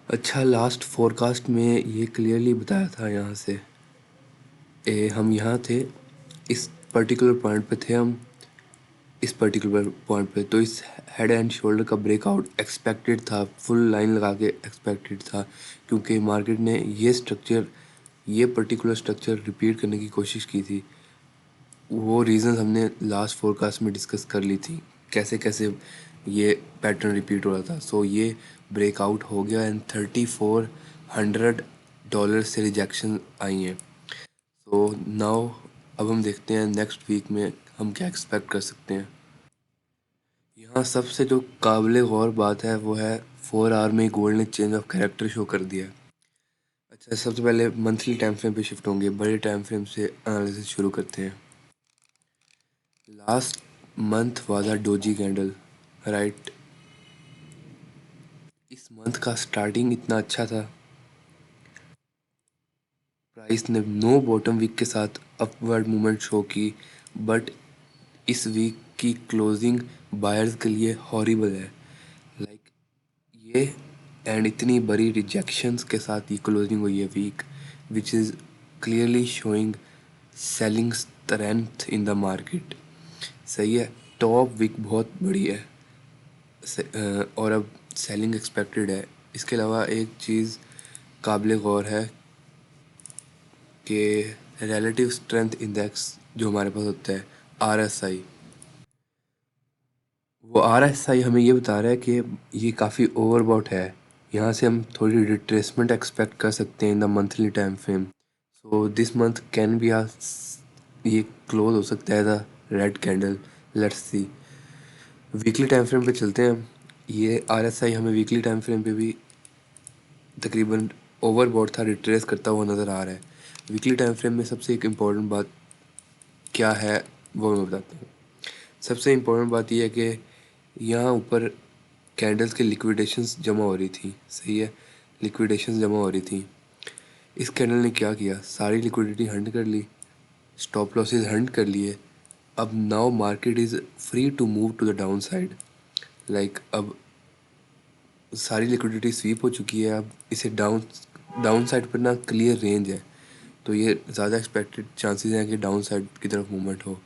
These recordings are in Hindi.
अच्छा, लास्ट फोरकास्ट में ये क्लियरली बताया था यहाँ से। हम यहाँ थे, इस पर्टिकुलर पॉइंट पे थे हम, इस पर्टिकुलर पॉइंट पे। तो इस हेड एंड शोल्डर का ब्रेकआउट एक्सपेक्टेड था, फुल लाइन लगा के एक्सपेक्टेड था, क्योंकि मार्केट ने ये पर्टिकुलर स्ट्रक्चर रिपीट करने की कोशिश की थी। वो रीज़न हमने लास्ट फोरकास्ट में डिस्कस कर ली थी, कैसे कैसे ये पैटर्न रिपीट हो रहा था। सो ये ब्रेकआउट हो गया एंड $3,400 से रिजेक्शन आई हैं। सो नाउ अब हम देखते हैं नेक्स्ट वीक में हम क्या एक्सपेक्ट कर सकते हैं। यहाँ सबसे जो काबिल गौर बात है वो है 4 आवर में गोल्ड ने चेंज ऑफ कैरेक्टर शो कर दिया है। अच्छा, सबसे पहले मंथली टाइम फ्रेम पे शिफ्ट होंगे, बड़े टाइम फ्रेम से एनालिसिस शुरू करते हैं। Last month was a doji candle, right. इस मंथ का स्टार्टिंग इतना अच्छा था, प्राइस ने नो बॉटम वीक के साथ अपवर्ड मूवमेंट शो की, बट इस वीक की क्लोजिंग बायर्स के लिए हॉरिबल है। लाइक ये एंड इतनी बड़ी रिजेक्शंस के साथ ये क्लोजिंग हुई है week, which is clearly showing selling strength in the market. सही है, टॉप वीक बहुत बड़ी है और अब सेलिंग एक्सपेक्टेड है। इसके अलावा एक चीज़ काबिल गौर है कि रिलेटिव स्ट्रेंथ इंडेक्स जो हमारे पास होता है, RSI, वो RSI हमें ये बता रहा है कि ये काफ़ी ओवरबॉट है। यहाँ से हम थोड़ी रिट्रेसमेंट एक्सपेक्ट कर सकते हैं in the monthly time frame. So this month can be ये क्लोज हो सकता है the red candle. Let's see, weekly time frame पे चलते हैं हम। ये RSI हमें वीकली टाइम फ्रेम पे भी तकरीबन ओवरबॉट था, रिट्रेस करता हुआ नज़र आ रहा है। वीकली टाइम फ्रेम में सबसे एक इम्पॉर्टेंट बात क्या है वो मैं बताता हूँ। सबसे इम्पोर्टेंट बात यह है कि यहाँ ऊपर कैंडल्स के लिक्विडेशंस जमा हो रही थी। सही है, लिक्विडेशंस जमा हो रही थी। इस कैंडल ने क्या किया, सारी लिक्विडिटी हंट कर ली, स्टॉप लॉसेस हंट कर लिए। अब now market is free to move to the down side. Like अब सारी लिक्विडिटी स्वीप हो चुकी है, अब इसे डाउन साइड पर ना क्लियर रेंज है, तो ये ज़्यादा एक्सपेक्टेड चांसेस हैं कि डाउन साइड की तरफ मूवमेंट हो।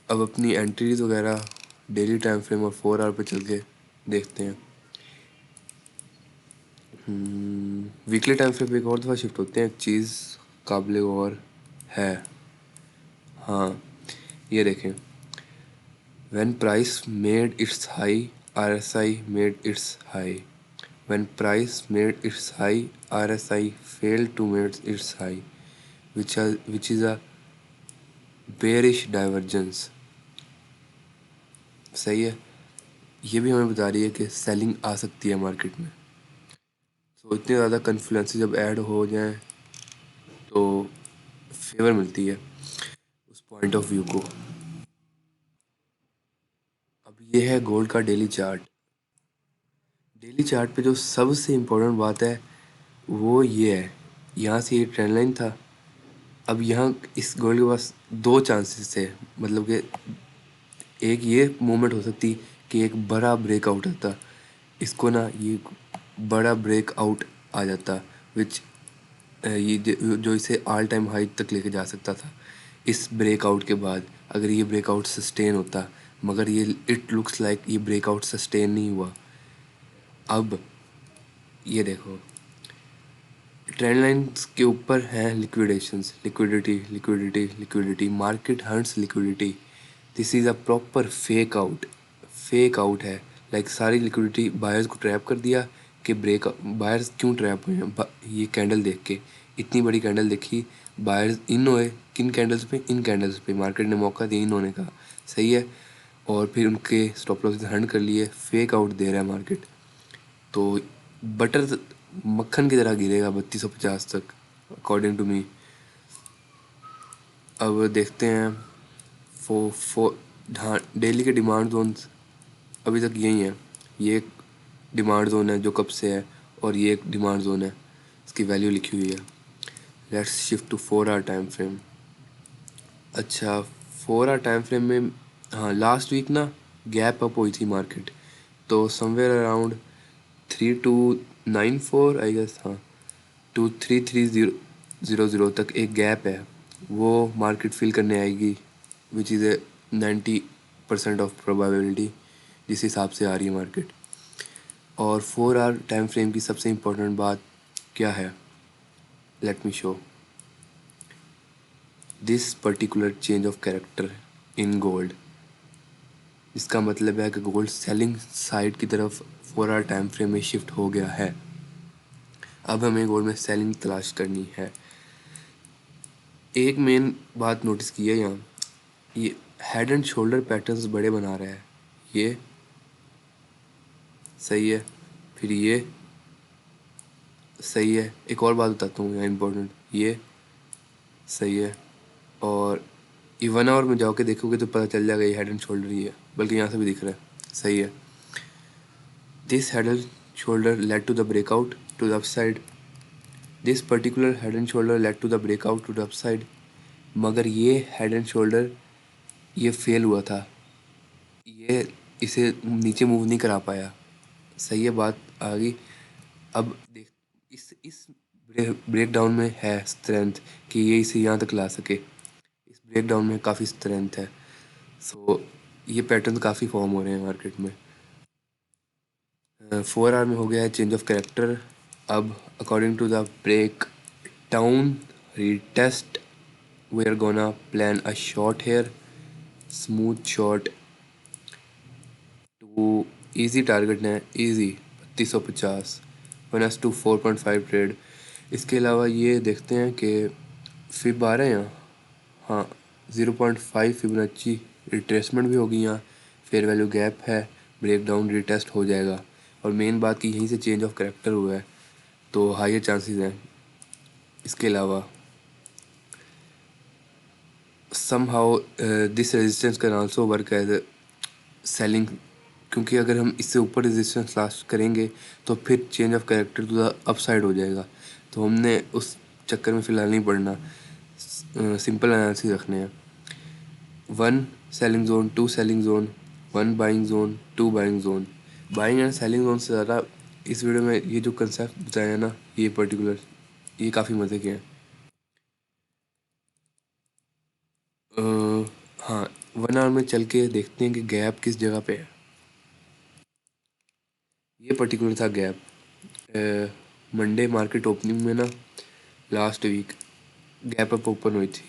अब अपनी एंट्रीज वगैरह डेली टाइम फ्रेम और 4 आवर पे चल के देखते हैं। वीकली टाइम फ्रेम पे एक और दफ़ा शिफ्ट होते हैं, एक चीज़ काबिल गौर है। हाँ, ये देखें, when price made it's high, RSI made it's high. When price made it's high, RSI failed to meet its high, which is a bearish divergence। सही है, ये भी हमें बता रही है कि सेलिंग आ सकती है मार्केट में। तो इतने ज़्यादा कन्फ्लुएंसेस जब ऐड हो जाएं तो फेवर मिलती है उस पॉइंट ऑफ व्यू को। अब ये है गोल्ड का डेली चार्ट। डेली चार्ट पे जो सबसे इम्पोर्टेंट बात है वो ये है, यहाँ से ये ट्रेंड लाइन था। अब यहाँ इस गोल्ड के पास दो चांसेस थे, मतलब कि एक ये मोमेंट हो सकती कि एक बड़ा ब्रेकआउट आता, इसको ना ये बड़ा ब्रेकआउट आ जाता, विच ये जो इसे ऑल टाइम हाई तक लेके जा सकता था। इस ब्रेकआउट के बाद अगर ये ब्रेकआउट सस्टेन होता, मगर ये इट लुक्स लाइक ये ब्रेकआउट सस्टेन नहीं हुआ। अब ये देखो, ट्रेंड लाइन्स के ऊपर हैं liquidations, liquidity liquidity liquidity, market hunts liquidity. This is a proper fake out है। लाइक सारी लिक्विडिटी बायर्स को ट्रैप कर दिया कि ब्रेक। बायर्स क्यों ट्रैप हुए हैं, ये कैंडल देख के, इतनी बड़ी कैंडल देखी, बायर्स इन हुए किन कैंडल्स पे, इन कैंडल्स पे मार्केट ने मौका दिया इन होने का। सही है, और फिर उनके स्टॉप लॉस हंट कर लिए, फेक आउट दे रहा है मार्केट। तो बटर मक्खन की तरह गिरेगा 3250 तक अकॉर्डिंग टू मी। अब देखते हैं फो हाँ, डेली के डिमांड जोन्स अभी तक यही हैं। ये एक डिमांड जोन है जो कब से है, और ये एक डिमांड जोन है, इसकी वैल्यू लिखी हुई है। Let's shift to 4 hour time frame. अच्छा, 4 आवर टाइम फ्रेम में हाँ, लास्ट वीक ना गैप अप हुई थी मार्केट, तो समवेयर अराउंड 3294 आई गेस, हाँ 23300 तक एक गैप है, वो मार्केट फिल करने आएगी, which is a 90% of probability जिस हिसाब से आ रही है मार्केट। और 4 आवर टाइम फ्रेम की सबसे इम्पोर्टेंट बात क्या है, let me show this particular change of character in gold. इसका मतलब है कि गोल्ड सेलिंग साइड की तरफ 4 आवर टाइम फ्रेम में शिफ्ट हो गया है। अब हमें गोल्ड में सेलिंग तलाश करनी है। एक मेन बात नोटिस की है यहाँ, ये हेड एंड शोल्डर पैटर्न्स बड़े बना रहा है, ये सही है, फिर ये सही है। एक और बात बताता हूँ यहाँ इम्पोर्टेंट, ये सही है, और ये 1 आवर में जाओ के देखोगे तो पता चल जाएगा ये हेड एंड शोल्डर ही है, बल्कि यहाँ से भी दिख रहा है, सही है। This head and shoulder led to the breakout to the upside, this particular head and shoulder led to the breakout to the upside. मगर ये हेड एंड शोल्डर ये फेल हुआ था, ये इसे नीचे मूव नहीं करा पाया, सही है, बात आ गई। अब देख, इस ब्रेक डाउन में है स्ट्रेंथ कि ये इसे यहाँ तक ला सके, इस ब्रेक डाउन में काफ़ी स्ट्रेंथ है। सो ये पैटर्न काफ़ी फॉर्म हो रहे हैं मार्केट में। 4 आवर में हो गया है चेंज ऑफ कैरेक्टर। अब according to the break down retest we are gonna plan a shot here, smooth shot to easy target है, इजी 3250 1:4.5 ट्रेड। इसके अलावा ये देखते हैं कि फिब आ रहे हैं यहाँ, हाँ 0.5 फिबोनाची रिट्रेसमेंट भी होगी यहाँ, फेयर वैल्यू गैप है, ब्रेक डाउन रिटेस्ट हो जाएगा। और मेन बात कि यहीं से चेंज ऑफ करेक्टर हुआ है तो हायर चांसेस हैं। इसके अलावा somehow this resistance can also work as selling, क्योंकि अगर हम इससे ऊपर रेजिस्टेंस लास्ट करेंगे तो फिर change of character to the upside हो जाएगा, तो हमने उस चक्कर में फ़िलहाल नहीं पड़ना, सिंपल एनालिसिस रखने हैं। 1 selling zone, 2 selling zone, 1 buying zone, 2 buying zone. Buying and selling zone से ज़्यादा इस वीडियो में ये जो कंसेप्ट बताया है ना, ये पर्टिकुलर ये काफ़ी मज़े के हैं। हाँ 1 आवर में चल के देखते हैं कि गैप किस जगह पे है। ये पर्टिकुलर था गैप, मंडे मार्केट ओपनिंग में ना last week gap up open हुई थी,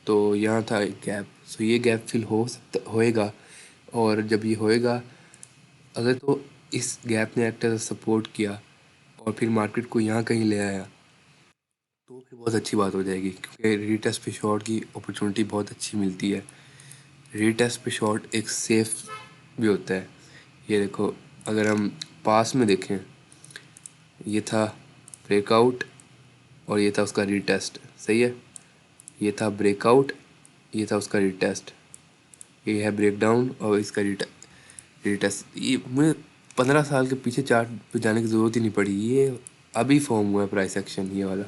तो यहाँ था एक गैप। सो ये गैप फिल होएगा, और जब ये होएगा अगर तो इस गैप ने एक्ट एज सपोर्ट किया और फिर मार्केट को यहाँ कहीं ले आया तो फिर बहुत अच्छी बात हो जाएगी, क्योंकि रीटेस्ट पे शॉर्ट की अपॉर्चुनिटी बहुत अच्छी मिलती है। रीटेस्ट पे शॉर्ट एक सेफ भी होता है। ये देखो, अगर हम पास में देखें, ये था ब्रेकआउट और ये था उसका रीटेस्ट, सही है, ये था ब्रेकआउट, ये था उसका रीटेस्ट, ये है ब्रेक डाउन और इसका रीटेस्ट। ये मुझे 15 साल के पीछे चार्ट पे जाने की ज़रूरत ही नहीं पड़ी, ये अभी फॉर्म हुआ है प्राइस एक्शन ये वाला,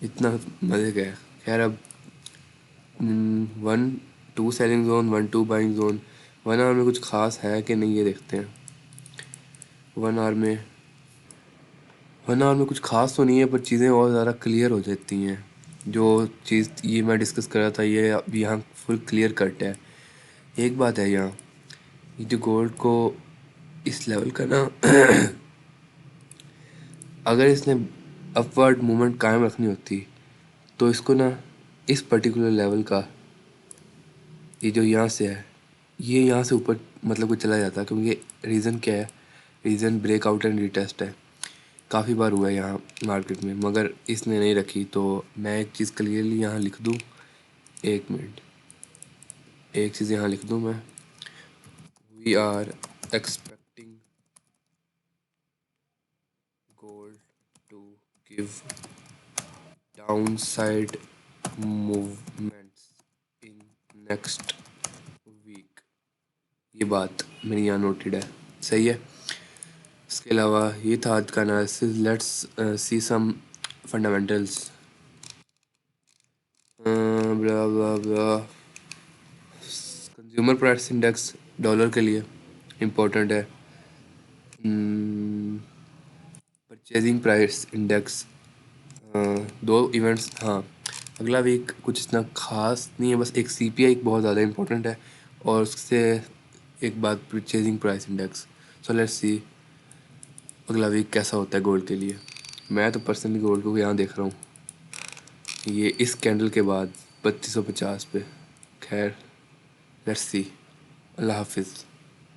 इतना मज़े का है। खैर अब 1 2 selling zone, 1 2 buying zone, 1 hour में कुछ खास है कि नहीं ये देखते हैं। 1 आवर में 1 आवर में कुछ खास तो नहीं है, पर चीज़ें और ज़्यादा क्लियर हो जाती हैं। जो चीज़ ये मैं डिस्कस कर रहा था ये अब यहाँ फुल क्लियर कट है। एक बात है यहाँ, ये जो गोल्ड को इस लेवल का ना अगर इसने अपवर्ड मूवमेंट कायम रखनी होती तो इसको ना इस पर्टिकुलर लेवल का, ये जो यहाँ से है, ये यहाँ से ऊपर मतलब को चला जाता, क्योंकि रीज़न क्या है, रीज़न ब्रेकआउट एंड रिटेस्ट है। काफ़ी बार हुआ है यहाँ मार्केट में, मगर इसने नहीं रखी। तो मैं एक चीज़ क्लियरली यहाँ लिख दूँ, एक मिनट, एक चीज़ यहाँ लिख दूँ मैं, we are expecting gold to give downside movements in next week, ये बात मेरी यहाँ नोटेड है, सही है। इसके अलावा ये था आज का analysis. Let's see some fundamentals, blah blah blah. Consumer price index dollar के लिए इम्पोर्टेंट है। परचेजिंग प्राइस इंडेक्स, दो इवेंट्स। हाँ, अगला वीक कुछ इतना खास नहीं है, बस एक सीपीआई एक बहुत ज़्यादा इंपॉर्टेंट है और उससे एक बात purchasing price index. So let's see अगला वीक कैसा होता है गोल्ड के लिए। मैं तो पर्सनली गोल्ड को यहाँ देख रहा हूँ ये इस कैंडल के बाद 3250 पे। खैर लेट्स सी। अल्लाह हाफिज़।